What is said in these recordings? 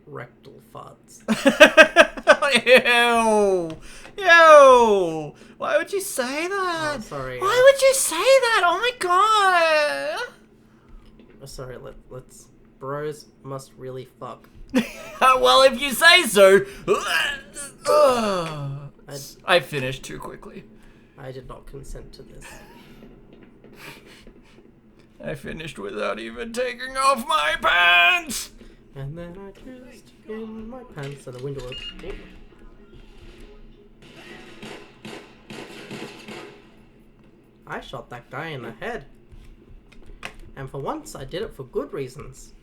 rectal farts. Ew! Ew! Why would you say that? Oh, sorry. Why would you say that? Oh my god! Sorry, let's... Bros must really fuck. Well, if you say so. I finished too quickly. I did not consent to this. I finished without even taking off my pants! And then I kissed in my pants and the window opened. I shot that guy in the head. And for once, I did it for good reasons.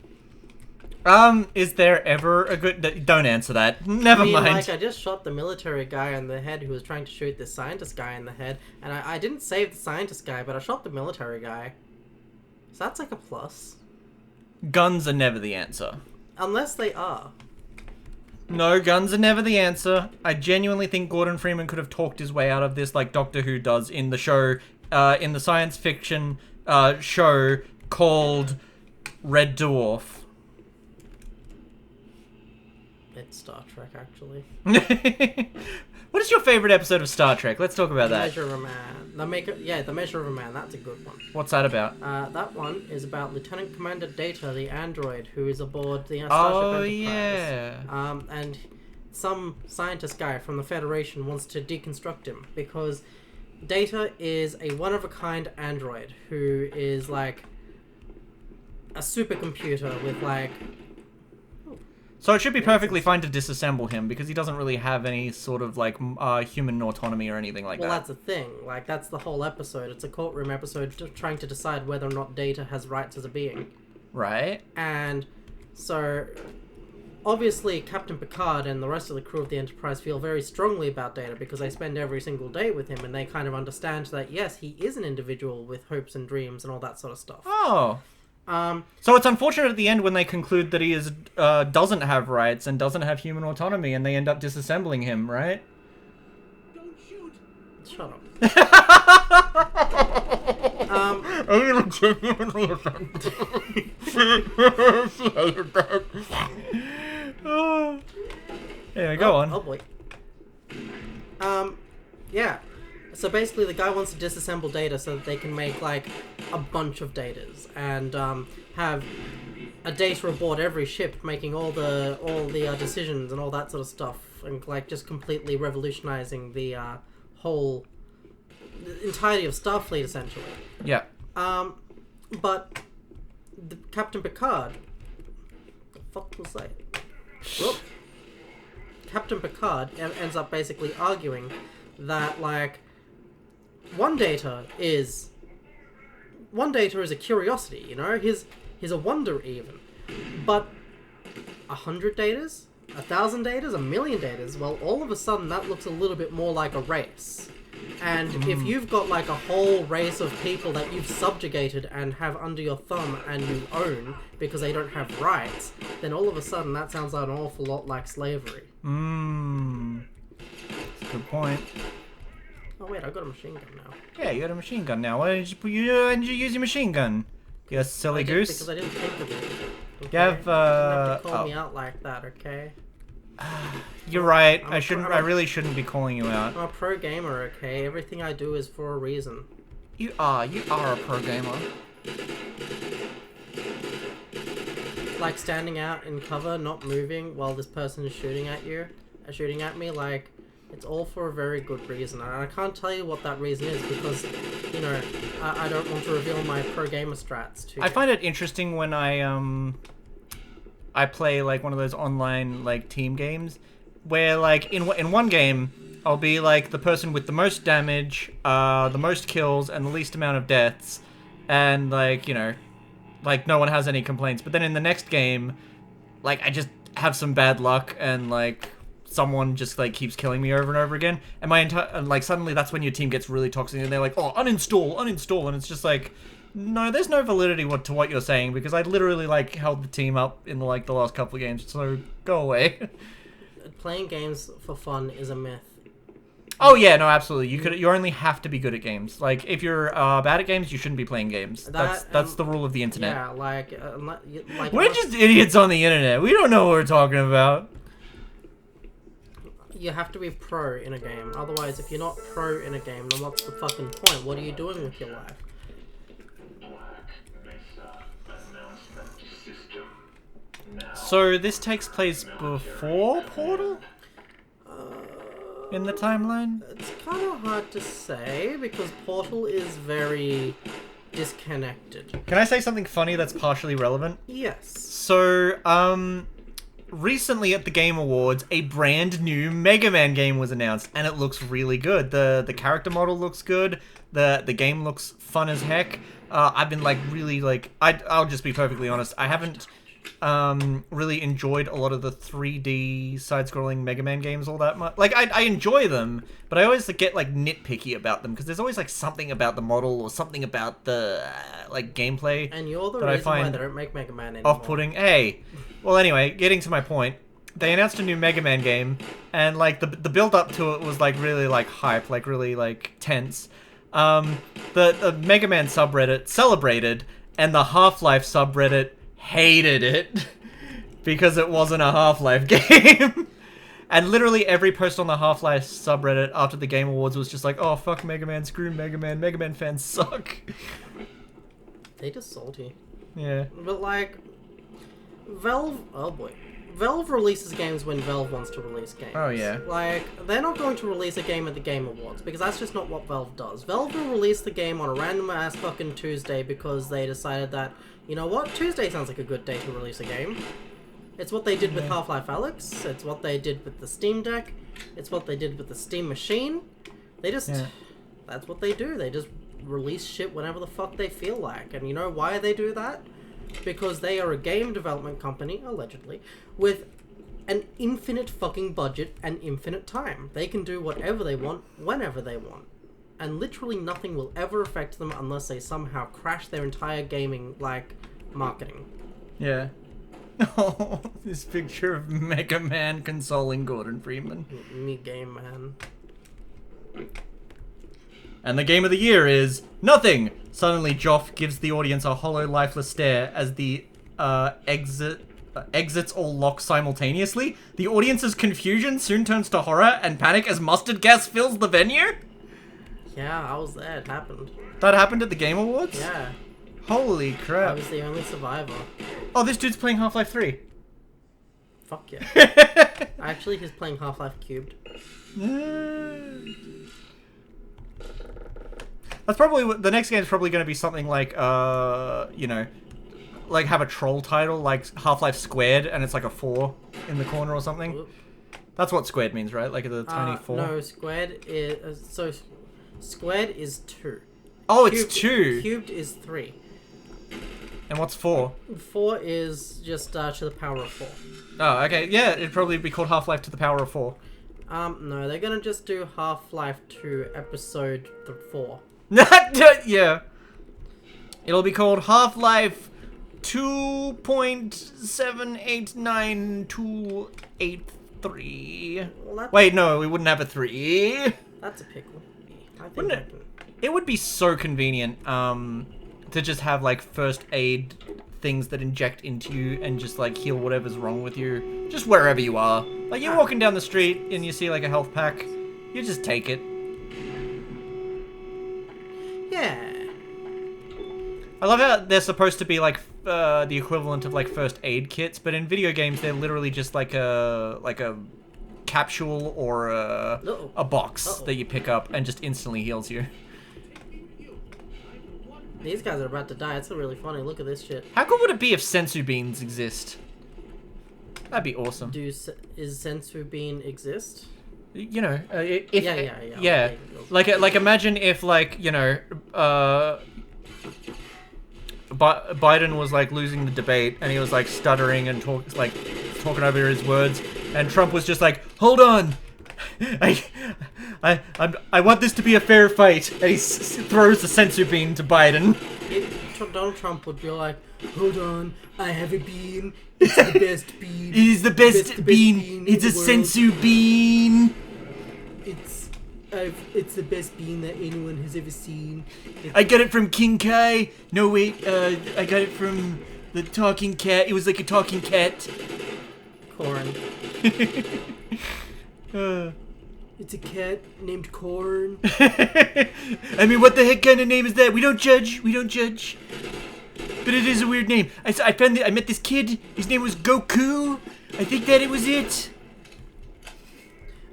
Is there ever a good... Don't answer that. Never mind. Like, I just shot the military guy in the head who was trying to shoot this scientist guy in the head. And I didn't save the scientist guy, but I shot the military guy. So that's like a plus. Guns are never the answer. Unless they are. No, guns are never the answer. I genuinely think Gordon Freeman could have talked his way out of this like Doctor Who does in the show, in the science fiction show called Red Dwarf. It's Star Trek, actually. What is your favorite episode of Star Trek? Let's talk about The that. Measure of a Man. The Measure of a Man. That's a good one. What's that about? That one is about Lieutenant Commander Data, the android, who is aboard the Starship Oh, Enterprise. yeah. And some scientist guy from the Federation wants to deconstruct him because Data is a one-of-a-kind android who is like a supercomputer with like... So it should be perfectly fine to disassemble him because he doesn't really have any sort of like human autonomy or anything like that. Well, that's the thing. Like, that's the whole episode. It's a courtroom episode trying to decide whether or not Data has rights as a being. Right. And so, obviously, Captain Picard and the rest of the crew of the Enterprise feel very strongly about Data because they spend every single day with him and they kind of understand that, yes, he is an individual with hopes and dreams and all that sort of stuff. Oh. So it's unfortunate at the end when they conclude that he is doesn't have rights and doesn't have human autonomy, and they end up disassembling him, right? Don't shoot. Shut up. I'm genuinely offended. Anyway, go on. Oh boy. Yeah. So basically, the guy wants to disassemble Data so that they can make like a bunch of Datas and have a Data aboard every ship, making all the decisions and all that sort of stuff, and like just completely revolutionizing the whole the entirety of Starfleet essentially. Yeah. But the Captain Picard, the fuck was that? Whoop. Captain Picard ends up basically arguing that like. One data is a curiosity, you know? He's a wonder even. But 100 datas? 1,000 datas? 1,000,000 datas? Well, all of a sudden that looks a little bit more like a race. And if you've got like a whole race of people that you've subjugated and have under your thumb and you own because they don't have rights, then all of a sudden that sounds an awful lot like slavery. That's a good point. Oh wait, I got a machine gun now. Yeah, you got a machine gun now. Why didn't you use your machine gun? You silly goose. Because I didn't think of it. Okay? You have You don't have to call me out like that, okay? You're right. I'm I really shouldn't be calling you out. I'm a pro gamer, okay? Everything I do is for a reason. You are a pro gamer. Like standing out in cover, not moving while this person is shooting at me, like, it's all for a very good reason. And I can't tell you what that reason is because, you know, I don't want to reveal my pro gamer strats to you. I find it interesting when I play like one of those online like team games where like in one game I'll be like the person with the most damage, the most kills and the least amount of deaths, and like, you know, like no one has any complaints. But then in the next game, like I just have some bad luck and like someone just like keeps killing me over and over again, and my entire like suddenly that's when your team gets really toxic and they're like, oh, uninstall, and it's just like, no, there's no validity to what you're saying because I literally like held the team up in like the last couple of games, so go away. Playing games for fun is a myth. Oh yeah, no, absolutely. You only have to be good at games. Like if you're bad at games, you shouldn't be playing games. That's the rule of the internet. Yeah, like We're just idiots on the internet. We don't know what we're talking about. you have to be pro in a game. Otherwise, if you're not pro in a game, then what's the fucking point? What are you doing with your life? So this takes place before Portal? In the timeline? It's kind of hard to say because Portal is very disconnected. Can I say something funny that's partially relevant? Yes. So, recently at the Game Awards, a brand new Mega Man game was announced, and it looks really good. The character model looks good. The game looks fun as heck. I've been I'll just be perfectly honest. I haven't really enjoyed a lot of the 3D side-scrolling Mega Man games all that much. Like, I enjoy them, but I always get nitpicky about them because there's always something about the model or something about the gameplay. And you're the that reason I find why they don't make Mega Man anymore. Off-putting. Hey, well, anyway, getting to my point. They announced a new Mega Man game, and the build-up to it was really hype, really tense. The Mega Man subreddit celebrated, and the Half-Life subreddit hated it because it wasn't a Half-Life game. And literally every post on the Half-Life subreddit after the Game Awards was just oh, fuck Mega Man, screw Mega Man fans suck. They just salty. Yeah. But Valve, oh boy. Valve releases games when Valve wants to release games. Oh, yeah. They're not going to release a game at the Game Awards, because that's just not what Valve does. Valve will release the game on a random-ass fucking Tuesday because they decided that, you know what, Tuesday sounds like a good day to release a game. It's what they did with Half-Life Alyx, it's what they did with the Steam Deck, it's what they did with the Steam Machine. They just... Yeah. That's what they do, they just release shit whenever the fuck they feel like. And you know why they do that? Because they are a game development company, allegedly, with an infinite fucking budget and infinite time. They can do whatever they want, whenever they want. And literally nothing will ever affect them unless they somehow crash their entire gaming, marketing. Yeah. Oh, this picture of Mega Man consoling Gordon Freeman. Me game man. And the game of the year is nothing. Suddenly, Joff gives the audience a hollow, lifeless stare as the exits all lock simultaneously. The audience's confusion soon turns to horror and panic as mustard gas fills the venue. Yeah, I was there. It happened. That happened at the Game Awards? Yeah. Holy crap. I was the only survivor. Oh, this dude's playing Half-Life 3. Fuck yeah. Actually, he's playing Half-Life Cubed. That's probably the next game is probably going to be something like have a troll title like Half-Life Squared, and it's a 4 in the corner or something. Whoop. That's what squared means, right? Like the tiny 4. No, squared is squared is 2. Oh, it's 2. Cubed is 3. And what's 4? 4 is just to the power of 4. Oh, okay. Yeah, it'd probably be called Half-Life to the power of 4. No, they're gonna just do Half-Life 2 episode 4. Yeah. It'll be called Half-Life 2.789283. Well, wait, no, we wouldn't have a 3. That's a pickle. It would be so convenient to just have first aid things that inject into you and just heal whatever's wrong with you just wherever you are. You're walking down the street and you see a health pack, you just take it. Yeah. I love how they're supposed to be the equivalent of first aid kits, but in video games they're literally just a capsule or a box that you pick up and just instantly heals you. These guys are about to die. It's really funny. Look at this shit. How cool would it be if sensu beans exist? That'd be awesome. Is sensu bean exist? You know, if yeah. Imagine if Biden was losing the debate and he was stuttering and talking over his words, and Trump was just hold on, I want this to be a fair fight, and he throws the sensu bean to Biden. Donald Trump would be hold on, I have a bean. It's the best bean. It is the best bean. It's a sensu bean. It's the best bean that anyone has ever seen. I got it from King Kai. No, wait, I got it from the talking cat. It was like a talking cat. Corn. uh. It's a cat named Corn. I mean, what the heck kind of name is that? We don't judge. We don't judge. But it is a weird name. I met this kid. His name was Goku. I think that it was it.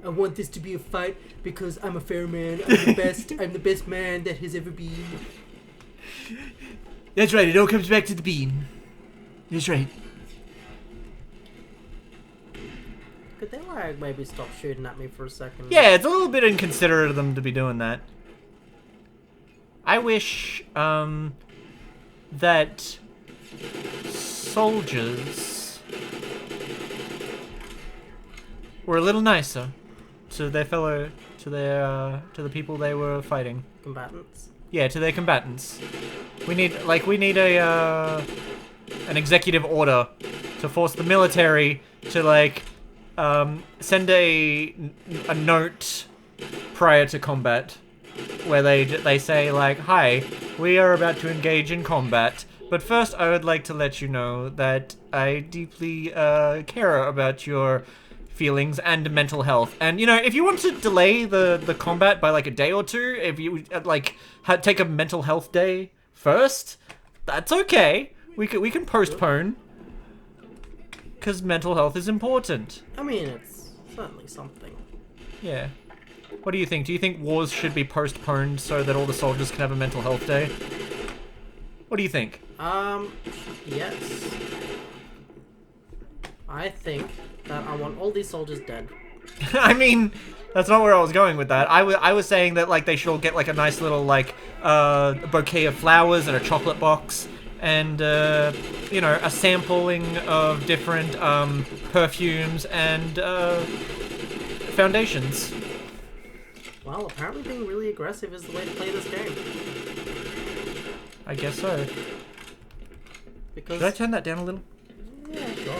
I want this to be a fight because I'm a fair man. I'm the best. I'm the best man that has ever been. That's right. It all comes back to the bean. That's right. Could they like maybe stop shooting at me for a second? Yeah, it's a little bit inconsiderate of them to be doing that. I wish that soldiers were a little nicer to their fellow, to the people they were fighting. Combatants. Yeah, to their combatants. We need a an executive order to force the military to send a note prior to combat where they say like, "Hi, we are about to engage in combat, but first I would like to let you know that I deeply care about your feelings and mental health. And you know, if you want to delay the combat by like a day or two, if you take a mental health day first, that's okay. We can postpone because mental health is important." I mean, it's certainly something. Yeah. What do you think? Do you think wars should be postponed so that all the soldiers can have a mental health day? What do you think? Yes. I think that I want all these soldiers dead. I mean, that's not where I was going with that. I was saying that like they should all get like a nice little bouquet of flowers and a chocolate box and you know, a sampling of different perfumes and foundations. Well, apparently being really aggressive is the way to play this game. I guess so. Because Should I turn that down a little? yeah, sure.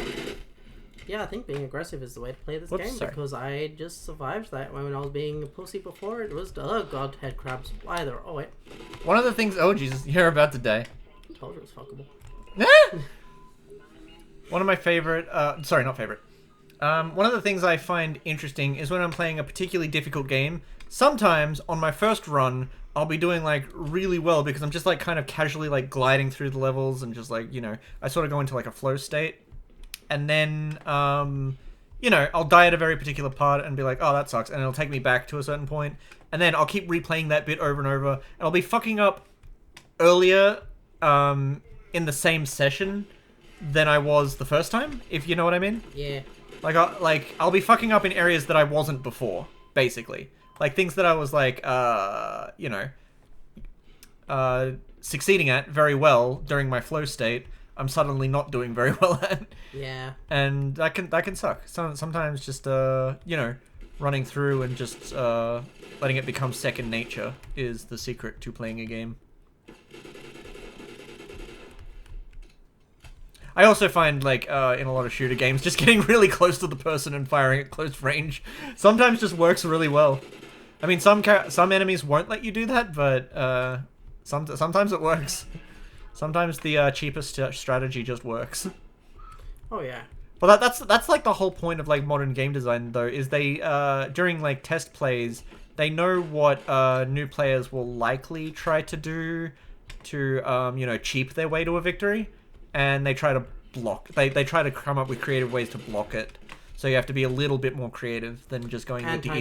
Yeah, I think being aggressive is the way to play this game because I just survived that when I was being a pussy before. It was, oh god, head crabs. Either. Oh wait. One of the things, oh Jesus, you're about to die. Told you it was fuckable. One of my favorite, sorry, not favorite. One of the things I find interesting is when I'm playing a particularly difficult game, sometimes on my first run, I'll be doing like really well because I'm just like kind of casually like gliding through the levels and just like, you know, I sort of go into like a flow state. And then, you know, I'll die at a very particular part and be like, oh, that sucks. And it'll take me back to a certain point. And then I'll keep replaying that bit over and over. And I'll be fucking up earlier in the same session than I was the first time, if you know what I mean. Yeah. I'll be fucking up in areas that I wasn't before, basically. Like things that I was like, you know, succeeding at very well during my flow state, I'm suddenly not doing very well at. Yeah. And that can suck. Sometimes just you know, running through and just letting it become second nature is the secret to playing a game. I also find like in a lot of shooter games, just getting really close to the person and firing at close range sometimes just works really well. I mean, some enemies won't let you do that, but sometimes it works. Sometimes the cheapest strategy just works. Oh yeah. Well, that's like the whole point of like modern game design, though, is they during like test plays, they know what new players will likely try to do to you know, cheap their way to a victory, and they try to block. They try to come up with creative ways to block it. So you have to be a little bit more creative than just going with the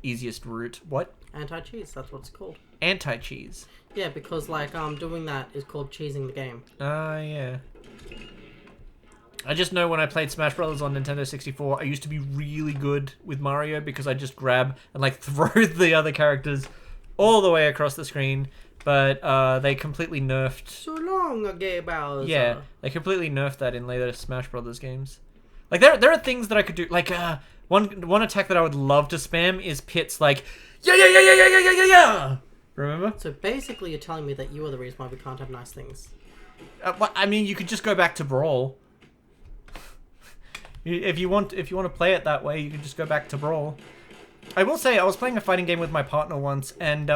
easiest route. What? Anti-cheese. That's what it's called. Anti-cheese. Yeah, because like doing that is called cheesing the game. Yeah. I just know when I played Smash Brothers on Nintendo 64, I used to be really good with Mario because I just grab and like throw the other characters all the way across the screen. But they completely nerfed. So long ago, Bowser. Yeah, they completely nerfed that in later Smash Brothers games. Like there are things that I could do. Like one attack that I would love to spam is Pit's like yeah. Remember? So basically, you're telling me that you are the reason why we can't have nice things. I mean, you could just go back to Brawl. If you want to play it that way, you can just go back to Brawl. I will say I was playing a fighting game with my partner once, and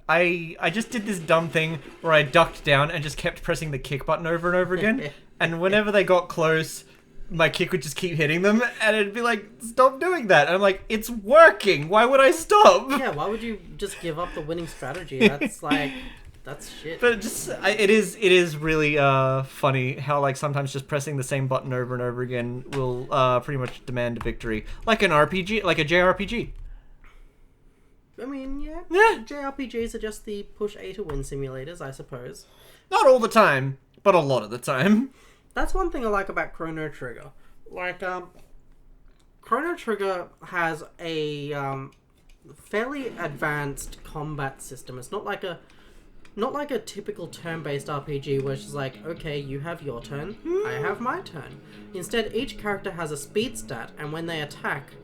I just did this dumb thing where I ducked down and just kept pressing the kick button over and over again. And whenever they got close, my kick would just keep hitting them, and it'd be like, stop doing that. And I'm like, it's working. Why would I stop? Yeah, why would you just give up the winning strategy? That's like, that's shit. But it is really funny how like sometimes just pressing the same button over and over again will pretty much demand a victory, like an RPG, like a JRPG. I mean, yeah. JRPGs are just the push A to win simulators, I suppose. Not all the time, but a lot of the time. That's one thing I like about Chrono Trigger. Like, Chrono Trigger has a fairly advanced combat system. It's not like a typical turn-based RPG where it's just like, okay, you have your turn, I have my turn. Instead, each character has a speed stat, and when they attack,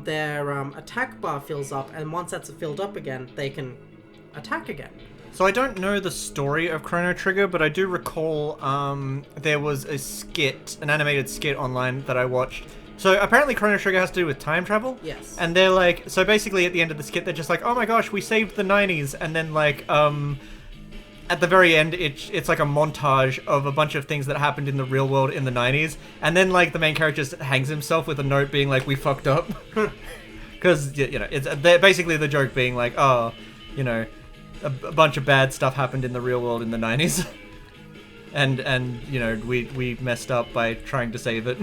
their attack bar fills up, and once that's filled up again, they can attack again. So I don't know the story of Chrono Trigger, but I do recall there was a skit, an animated skit online that I watched. So apparently Chrono Trigger has to do with time travel. Yes. And they're like, so basically at the end of the skit, they're just like, oh my gosh, we saved the 90s. And then like, at the very end, it's like a montage of a bunch of things that happened in the real world in the 90s. And then like the main character just hangs himself with a note being like, we fucked up. Because, you know, it's basically the joke being like, oh, you know, a bunch of bad stuff happened in the real world in the 90s. and you know, we messed up by trying to save it.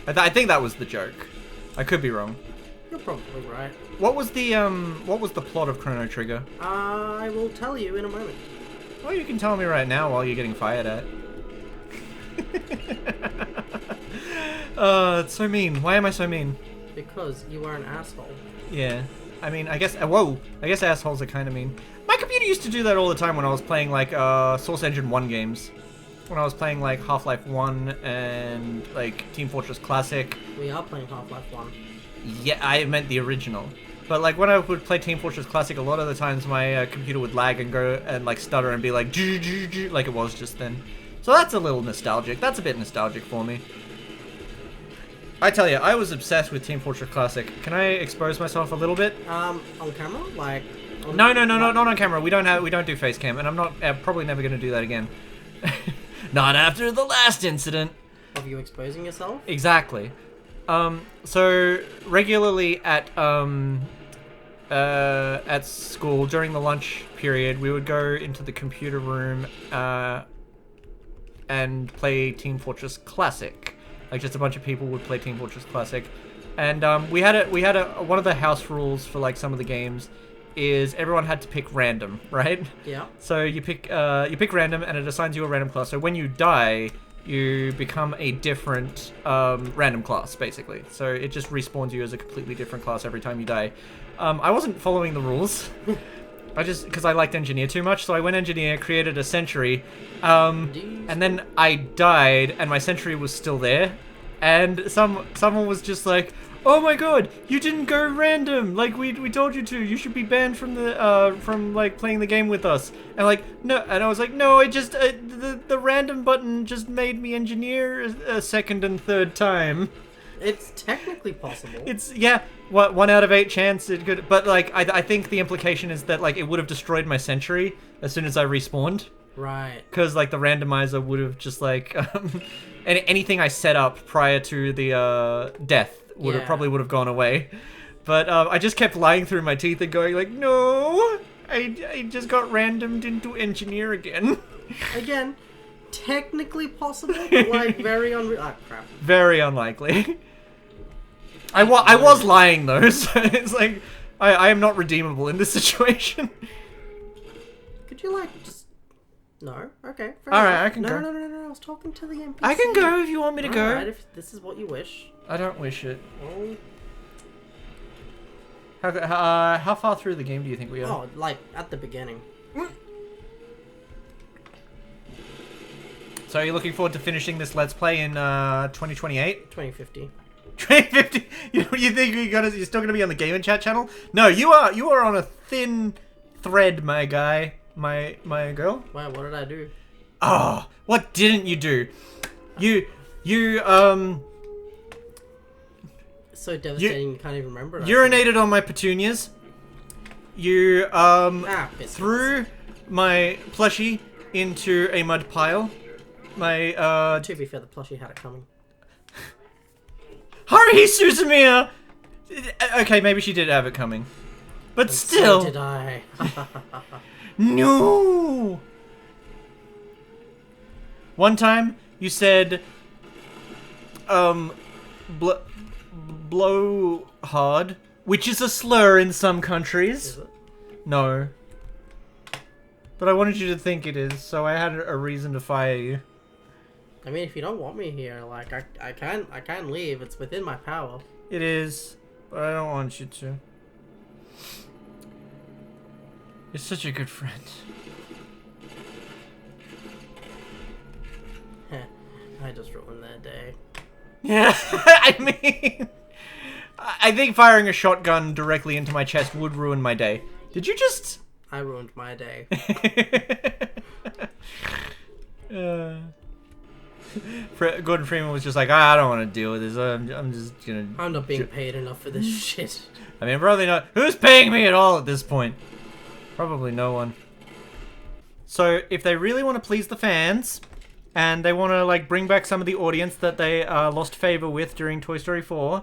I think that was the joke. I could be wrong. You're probably right. What was the plot of Chrono Trigger? I will tell you in a moment. Well, you can tell me right now while you're getting fired at. It's so mean. Why am I so mean? Because you are an asshole. Yeah. I mean, I guess assholes are kind of mean. My computer used to do that all the time when I was playing, like, Source Engine 1 games. When I was playing, like, Half-Life 1 and, like, Team Fortress Classic. We are playing Half-Life 1. Yeah, I meant the original. But, like, when I would play Team Fortress Classic, a lot of the times my computer would lag and go and, like, stutter and be like, like it was just then. So that's a little nostalgic. That's a bit nostalgic for me. I tell you, I was obsessed with Team Fortress Classic. Can I expose myself a little bit? On camera? Like... No, not on camera. We don't do face cam, and I'm not probably never going to do that again. Not after the last incident. Of you exposing yourself? Exactly. So regularly at school during the lunch period, we would go into the computer room and play Team Fortress Classic. Like just a bunch of people would play Team Fortress Classic, and we had one of the house rules for like some of the games is everyone had to pick random, right? Yeah. So you pick random, and it assigns you a random class. So when you die, you become a different random class, basically. So it just respawns you as a completely different class every time you die. I wasn't following the rules. Because I liked engineer too much, so I went engineer, created a sentry, and then I died, and my sentry was still there, and someone was just like, "Oh my god, you didn't go random! Like we told you to. You should be banned from the from like playing the game with us." And like no, and I was like, "No, it just the random button just made me engineer a second and third time." It's technically possible. It's, yeah, what, 1 out of 8 chance it could, but like, I think the implication is that like, it would have destroyed my sentry as soon as I respawned. Right. Because like, the randomizer would have just like, anything I set up prior to the, death probably would have gone away. But, I just kept lying through my teeth and going like, no, I just got randomed into engineer again. Again, technically possible, but like, very ah, crap. Very unlikely. I was lying though, so it's like, I am not redeemable in this situation. Could you like, just... No? Okay. Alright, I can go. go. No, I was talking to the NPC. I can go if you want me to go. Alright, if this is what you wish. I don't wish it. Oh. How far through the game do you think we are? Oh, like, at the beginning. So are you looking forward to finishing this Let's Play in 2028? 2050. 2050? You think you're still gonna be on the Game and Chat channel? No, you are on a thin thread, my guy, my girl. Wow, what did I do? Oh, what didn't you do? You So devastating you can't even remember it. Urinated on my petunias. You threw my plushie into a mud pile. My To be fair, the plushie had it coming. Haruhi Suzumiya! Okay, maybe she did have it coming. But And still. So did I. No! One time, you said, blow hard, which is a slur in some countries. Is it? No. But I wanted you to think it is, so I had a reason to fire you. I mean, if you don't want me here, like, I can leave. It's within my power. It is, but I don't want you to. You're such a good friend. I just ruined their day. Yeah, I mean, I think firing a shotgun directly into my chest would ruin my day. Did you just... I ruined my day. Gordon Freeman was just like, I don't want to deal with this. I'm just gonna... I'm not being paid enough for this shit. I mean, probably not. Who's paying me at all at this point? Probably no one. So, if they really want to please the fans, and they want to, like, bring back some of the audience that they lost favor with during Toy Story 4,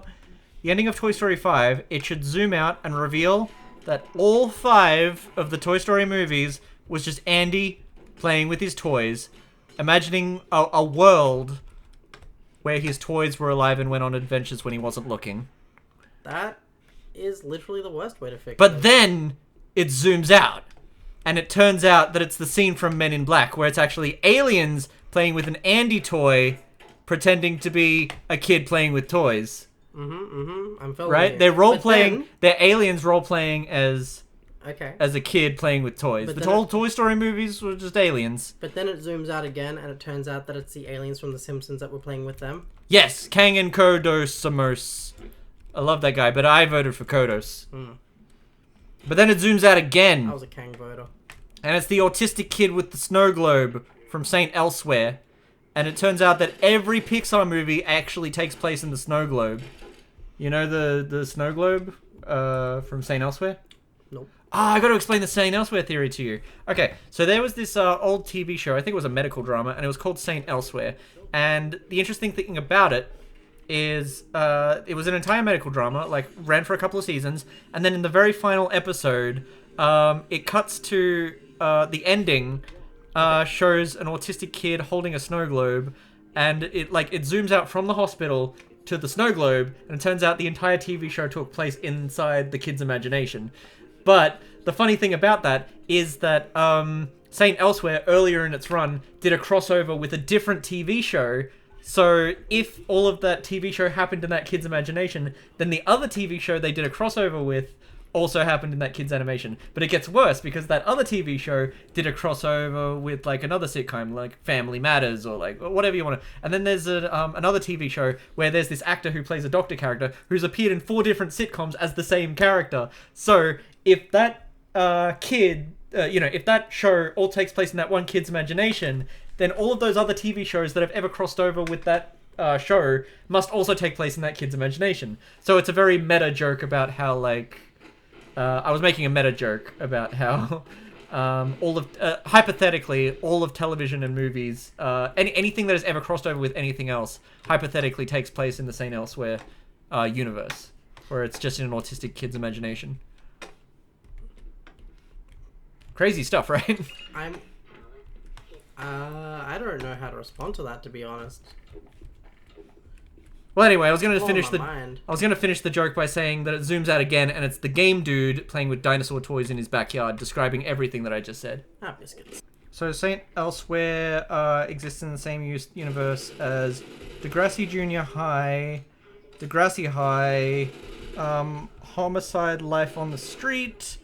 the ending of Toy Story 5, it should zoom out and reveal that all 5 of the Toy Story movies was just Andy playing with his toys, imagining a world where his toys were alive and went on adventures when he wasn't looking. That is literally the worst way to fix it. But then it zooms out, and it turns out that it's the scene from Men in Black, where it's actually aliens playing with an Andy toy, pretending to be a kid playing with toys. I'm following Right? you. They're role-playing, they're aliens role-playing as a kid playing with toys. But The then whole Toy Story movies were just aliens. But then it zooms out again, and it turns out that it's the aliens from The Simpsons that were playing with them. Yes, Kang and Kodos Summers. I love that guy, but I voted for Kodos. But then it zooms out again. I was a Kang voter. And it's the autistic kid with the snow globe from Saint Elsewhere. And it turns out that every Pixar movie actually takes place in the snow globe. You know the snow globe from Saint Elsewhere? Nope. I got to explain the Saint Elsewhere theory to you. Okay, so there was this old TV show, I think it was a medical drama, and it was called Saint Elsewhere. And the interesting thing about it is it was an entire medical drama, like ran for a couple of seasons, and then in the very final episode, it cuts to the ending, shows an autistic kid holding a snow globe, and it zooms out from the hospital to the snow globe, and it turns out the entire TV show took place inside the kid's imagination. But the funny thing about that is that Saint Elsewhere, earlier in its run, did a crossover with a different TV show. So if all of that TV show happened in that kid's imagination, then the other TV show they did a crossover with also happened in that kid's animation. But it gets worse because that other TV show did a crossover with like another sitcom, like Family Matters or like whatever you want to. And then there's another TV show where there's this actor who plays a doctor character who's appeared in 4 different sitcoms as the same character. So if that if that show all takes place in that one kid's imagination, then all of those other TV shows that have ever crossed over with that show must also take place in that kid's imagination. So it's a very meta joke about how, like, I was making a meta joke about how hypothetically, all of television and movies, anything that has ever crossed over with anything else, hypothetically takes place in the Saint Elsewhere universe, where it's just in an autistic kid's imagination. Crazy stuff, right? I don't know how to respond to that, to be honest. Well, anyway, I was gonna finish the joke by saying that it zooms out again, and it's the game dude playing with dinosaur toys in his backyard, describing everything that I just said. Biscuits. So Saint Elsewhere exists in the same universe as Degrassi Junior High, Degrassi High, Homicide: Life on the Street.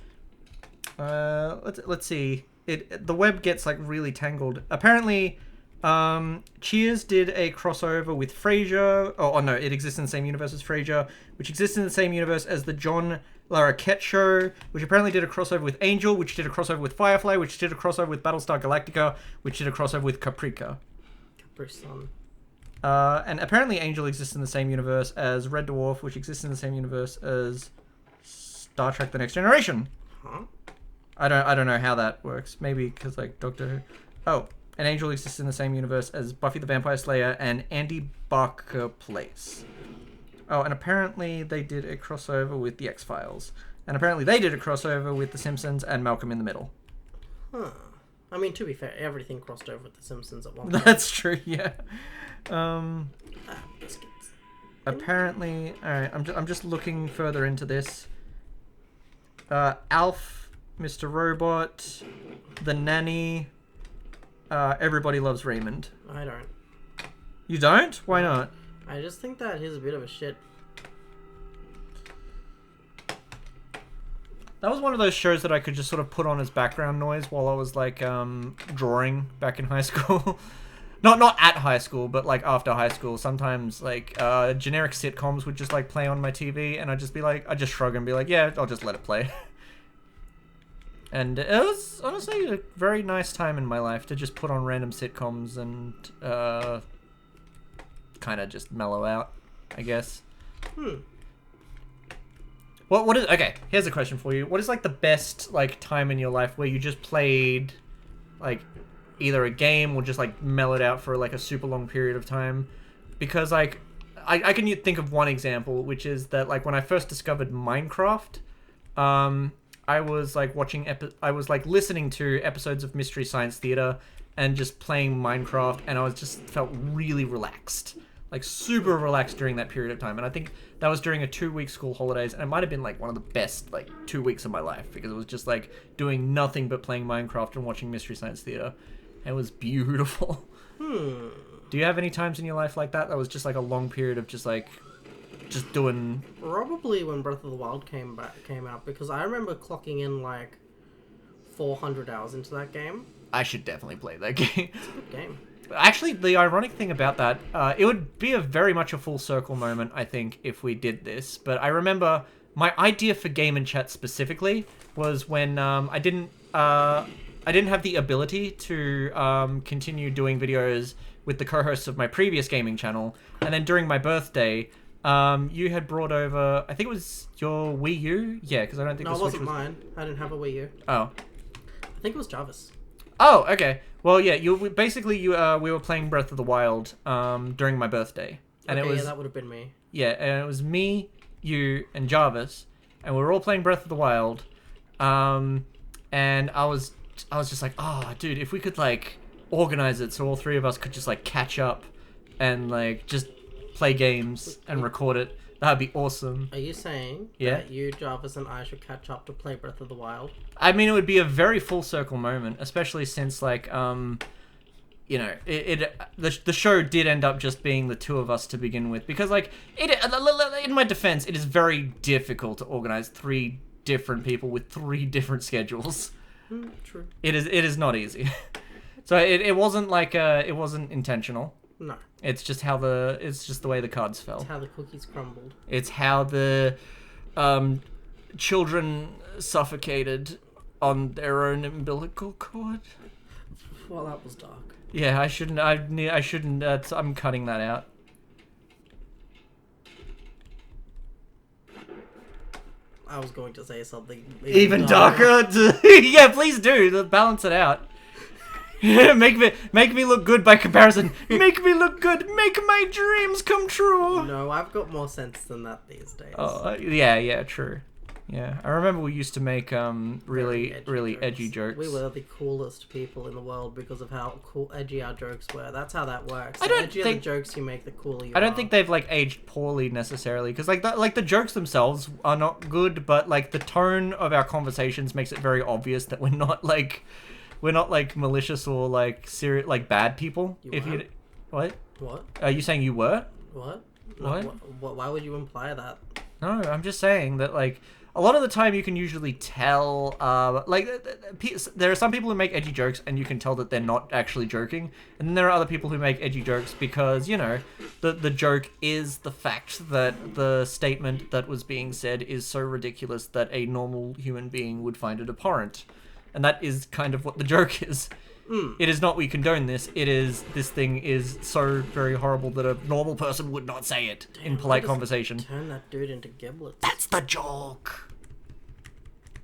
Let's see. The web gets like really tangled. Apparently, Cheers did a crossover with Frasier. Oh no, it exists in the same universe as Frasier, which exists in the same universe as the John Larroquette Show, which apparently did a crossover with Angel, which did a crossover with Firefly, which did a crossover with Battlestar Galactica, which did a crossover with Caprica. Capri Sun. And apparently Angel exists in the same universe as Red Dwarf, which exists in the same universe as Star Trek: The Next Generation. Huh? I don't know how that works. Maybe because like Doctor Who. Oh, and Angel exists in the same universe as Buffy the Vampire Slayer and Andy Barker Place. Oh, and apparently they did a crossover with the X-Files. And apparently they did a crossover with The Simpsons and Malcolm in the Middle. Huh. I mean, to be fair, everything crossed over with The Simpsons at one point. That's true, yeah. Biscuits. Apparently, alright, I'm just looking further into this. Alf, Mr. Robot, The Nanny, Everybody Loves Raymond. I don't. You don't? Why not? I just think that he's a bit of a shit. That was one of those shows that I could just sort of put on as background noise while I was like drawing back in high school. Not at high school, but like after high school. Sometimes like generic sitcoms would just like play on my TV, and I'd just be like, I'd just shrug and be like, yeah, I'll just let it play. And it was honestly a very nice time in my life to just put on random sitcoms and kind of just mellow out, I guess. What is okay? Here's a question for you. What is like the best like time in your life where you just played like either a game or just like mellowed out for like a super long period of time? Because like I can think of one example, which is that like when I first discovered Minecraft, I was like I was like listening to episodes of Mystery Science Theater and just playing Minecraft, and I was just felt really relaxed. Like super relaxed during that period of time. And I think that was during a 2-week school holidays, and it might have been like one of the best like 2 weeks of my life, because it was just like doing nothing but playing Minecraft and watching Mystery Science Theater. It was beautiful. Do you have any times in your life like that was just like a long period of just doing... Probably when Breath of the Wild came out, because I remember clocking in like 400 hours into that game. I should definitely play that game. It's a good game. Actually, the ironic thing about that, it would be very much a full circle moment, I think, if we did this. But I remember my idea for Game and Chat specifically was when I didn't have the ability to continue doing videos with the co-hosts of my previous gaming channel, and then during my birthday, you had brought over, I think it was your Wii U? Yeah, because I don't think No, the it Switch wasn't mine. I didn't have a Wii U. Oh. I think it was Jarvis. Oh, okay. Well, yeah, we were playing Breath of the Wild during my birthday. And Okay, it was, yeah, that would have been me. yeah, and it was me, you, and Jarvis, and we were all playing Breath of the Wild. And I was just like, oh, dude, if we could like organize it so all three of us could just like catch up and like just play games and record it, that'd be awesome. Are you saying that you, Jarvis, and I should catch up to play Breath of the Wild? I mean, it would be a very full circle moment, especially since like you know, the show did end up just being the two of us to begin with, because like in my defense, it is very difficult to organize 3 different people with 3 different schedules. True. It is not easy. So it wasn't like it wasn't intentional. No. It's just it's just the way the cards fell. It's how the cookies crumbled. It's how the children suffocated on their own umbilical cord. Well, that was dark. Yeah, I shouldn't. I'm cutting that out. I was going to say something Even darker. Yeah, please do. Balance it out. make me look good by comparison. Make me look good. Make my dreams come true. No, I've got more sense than that these days. Oh, yeah, true. Yeah, I remember we used to make really edgy jokes. We were the coolest people in the world because of how edgy our jokes were. That's how that works. I The don't edgier think- the jokes you make, the cooler you are. I don't think they've like aged poorly necessarily, because like the jokes themselves are not good, but like the tone of our conversations makes it very obvious that we're not like malicious or like serious, like bad people. What? What? Are you saying you were? What? What? Why would you imply that? No, I'm just saying that like a lot of the time you can usually tell, there are some people who make edgy jokes and you can tell that they're not actually joking, and then there are other people who make edgy jokes because, you know, the joke is the fact that the statement that was being said is so ridiculous that a normal human being would find it abhorrent. And that is kind of what the joke is. It is not we condone this. It is this thing is so very horrible that a normal person would not say it in polite conversation. Turn that dude into giblets. That's the joke.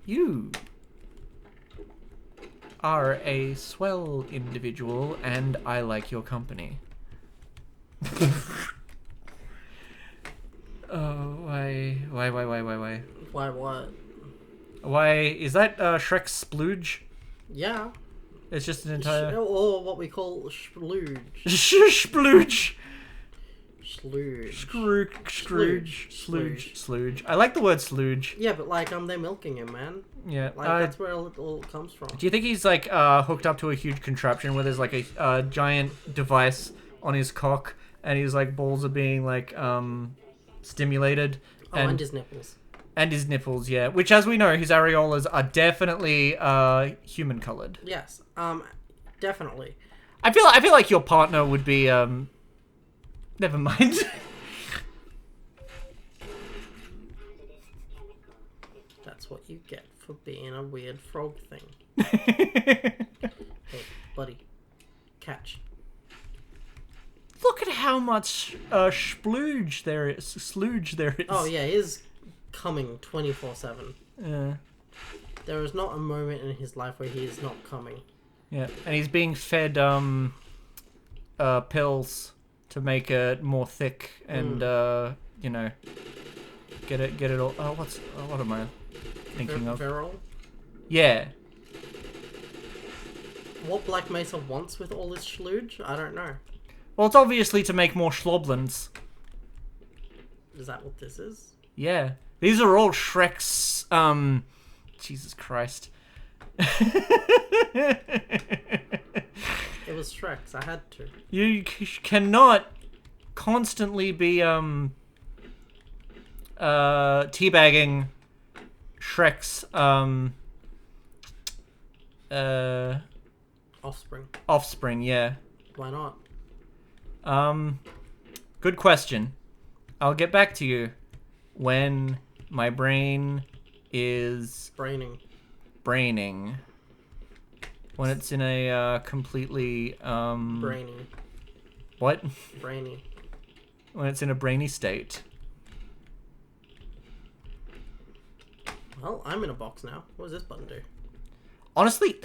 You are a swell individual, and I like your company. Oh, why? Why what? Why is that Shrek's splooge? Yeah. It's just an entire or what we call splooge. splooge. Slooge. Slooge. I like the word slooge. Yeah, but like they're milking him, man. Yeah, Like that's where it all comes from. Do you think he's like hooked up to a huge contraption where there's like a giant device on his cock, and his like balls are being like stimulated? Oh, and his nipples. And his nipples, yeah. Which, as we know, his areolas are definitely human colored. Yes, definitely. I feel like your partner would be never mind. That's what you get for being a weird frog thing. Hey, buddy, catch. Look at how much splooge there is. Slooge there is. Oh yeah, he's coming 24/7. Yeah. There is not a moment in his life where he is not coming. Yeah, and he's being fed pills to make it more thick and you know, get it all. Oh, what am I thinking of? Viral? Yeah. What Black Mesa wants with all this splooge, I don't know. Well, it's obviously to make more schloblins. Is that what this is? Yeah. These are all Shrek's, Jesus Christ. It was Shrek's, I had to. You cannot constantly be, teabagging Shrek's, Offspring, yeah. Why not? Good question. I'll get back to you when my brain is braining. When it's in a completely brainy. What? Brainy. When it's in a brainy state. Well, I'm in a box now. What does this button do? Honestly,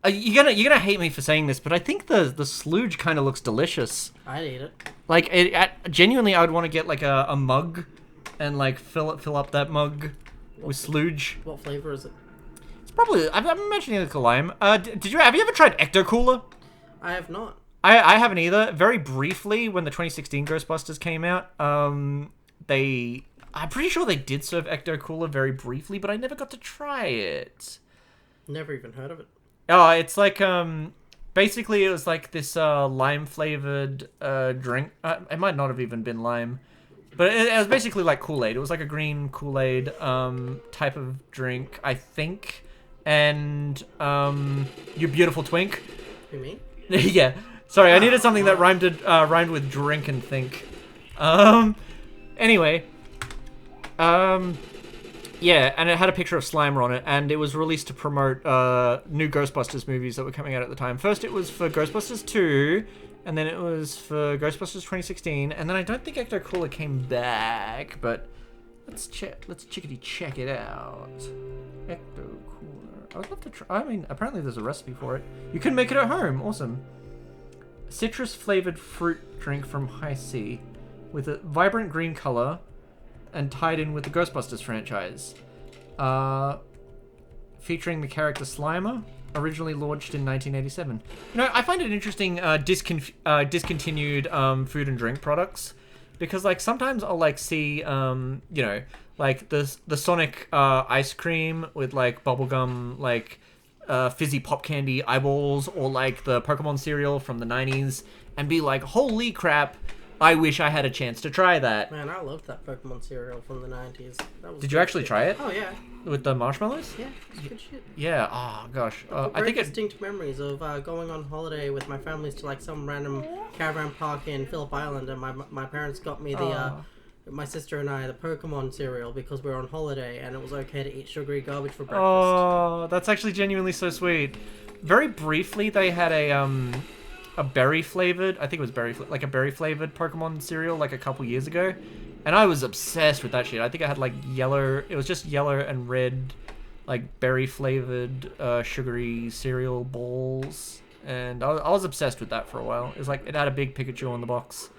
you're gonna hate me for saying this, but I think the slooge kind of looks delicious. I'd eat it. Like genuinely, I would want to get like a mug, and like fill up that mug with slooge. What flavor is it? It's probably I'm imagining like a lime. Have you ever tried Ecto Cooler? I have not. I haven't either. Very briefly, when the 2016 Ghostbusters came out, I'm pretty sure they did serve Ecto Cooler very briefly, but I never got to try it. Never even heard of it. Oh, it's like basically it was like this lime flavored drink. It might not have even been lime, but it was basically like Kool-Aid. It was like a green Kool-Aid type of drink, I think. And you beautiful twink. You mean? Yeah. Sorry, I needed something that rhymed with drink and think. Anyway. Yeah, and it had a picture of Slimer on it, and it was released to promote new Ghostbusters movies that were coming out at the time. First, it was for Ghostbusters 2, and then it was for Ghostbusters 2016, and then I don't think Ecto Cooler came back, but let's chickadee check it out. Ecto Cooler. I would love to try. I mean, apparently there's a recipe for it. You can make it at home. Awesome. Citrus flavored fruit drink from High C with a vibrant green color and tied in with the Ghostbusters franchise. Featuring the character Slimer, originally launched in 1987. You know, I find it interesting discontinued food and drink products, because like sometimes I'll like see you know, like the Sonic ice cream with like bubblegum like fizzy pop candy eyeballs, or like the Pokemon cereal from the 90s, and be like, holy crap, I wish I had a chance to try that. Man, I loved that Pokemon cereal from the 90s. Did you actually try it? Oh, yeah. With the marshmallows? Yeah, it's good shit. Yeah, oh gosh. I think distinct memories of going on holiday with my families to like some random caravan park in Phillip Island, and my parents got me my sister and I the Pokemon cereal because we were on holiday and it was okay to eat sugary garbage for breakfast. Oh, that's actually genuinely so sweet. very briefly they had a berry flavored, I think it was like a berry flavored Pokemon cereal like a couple years ago, and I was obsessed with that shit. I think I had like yellow, it was just yellow and red, like berry flavored sugary cereal balls, and I was obsessed with that for a while. It was like it had a big Pikachu on the box.